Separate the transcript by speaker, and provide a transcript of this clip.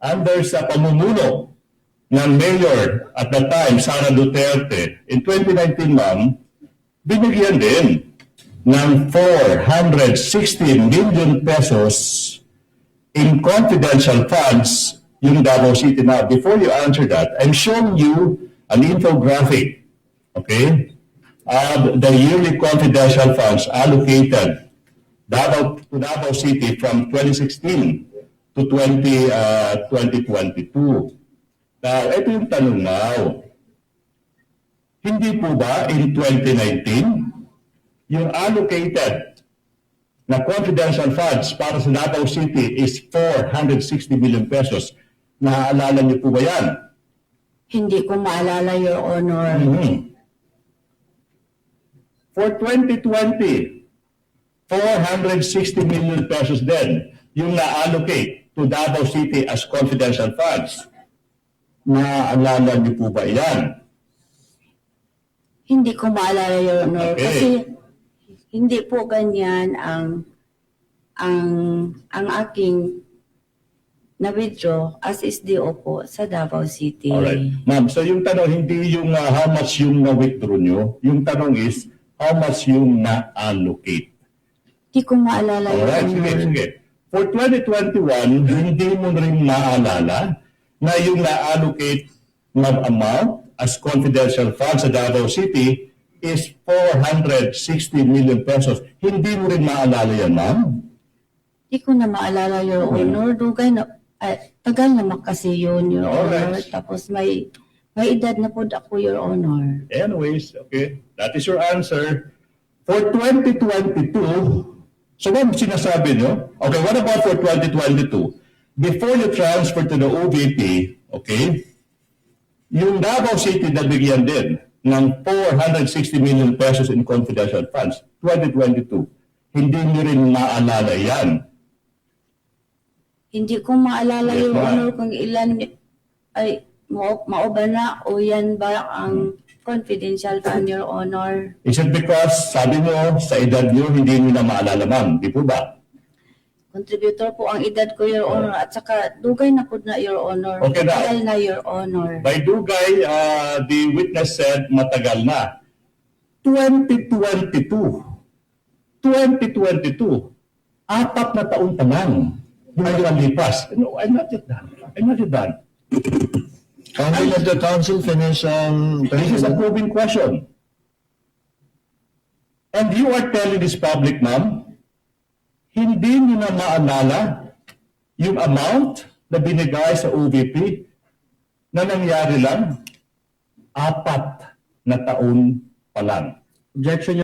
Speaker 1: under sa pamumuno ng Mayor at the time, Sara Duterte, in 2019, ma'am, binigyan din ng 460 million pesos in confidential funds yung Davao City. Now, before you answer that, I'm showing you an infographic, okay, of the yearly confidential funds allocated to Davao City from 2016 to 2022. Now, ito yung tanong now. Hindi po ba in 2019, yung allocated na confidential funds para sa Davao City is 460 million pesos? Naaalala niyo po ba yan?
Speaker 2: Hindi ko maalala, Your Honor.
Speaker 1: For 2020, 460 million pesos din yung na-allocate to Davao City as confidential funds. Naaalala niyo po ba yan?
Speaker 2: Hindi ko maalala, Your Honor.
Speaker 1: Okay.
Speaker 2: Kasi hindi po ganyan ang aking na-withdraw as SDO po sa Davao City.
Speaker 1: Alright. Ma'am, so yung tanong, hindi yung how much yung na-withdraw nyo. Yung tanong is, how much yung na-allocate.
Speaker 2: Hindi ko maalala, Your
Speaker 1: Alright,
Speaker 2: Honor.
Speaker 1: sige. For 2021, hindi mo rin maalala na yung na-allocate na amount as confidential funds sa Davao City is 460 million pesos. Hindi mo rin maalala yan, ma'am?
Speaker 2: Hindi ko na maalala, Your Honor. Dugay na, tagal naman kasi yun, Your Honor.
Speaker 1: Alright.
Speaker 2: Tapos may edad na po ako, Your Honor.
Speaker 1: Anyways, okay. That is your answer. For 2022, so what sinasabi nyo? Okay, what about for 2022? Before you transfer to the OVP, okay, yung Davao City na bigyan din ng 460 million pesos in confidential funds, 2022, hindi nyo rin maalala yan.
Speaker 2: Hindi ko maalala,
Speaker 1: Yes,
Speaker 2: Your
Speaker 1: ma'am.
Speaker 2: Honor, kung ilan ay mauba na o yan ba ang confidential fund, Your Honor.
Speaker 1: Is it because, sabi mo, sa edad nyo, hindi nyo na maalala, ma'am? Di po ba?
Speaker 2: Contributor po ang edad ko, Your Honor, at saka dugay na po na, Your Honor.
Speaker 1: Okay na.
Speaker 2: Matagal na, Your Honor.
Speaker 1: By Dugay, the witness said matagal na. 2022. 2022. 4 na taon pa lang. Yung nalipas. No, I'm not yet done. I'm not yet done.
Speaker 3: Counsel, let the council finish.
Speaker 1: This is a probing question. And you are telling this public, ma'am, hindi niyo na maalala yung amount na binigay sa OVP na nangyari lang 4 na taon pa lang.
Speaker 3: Objection.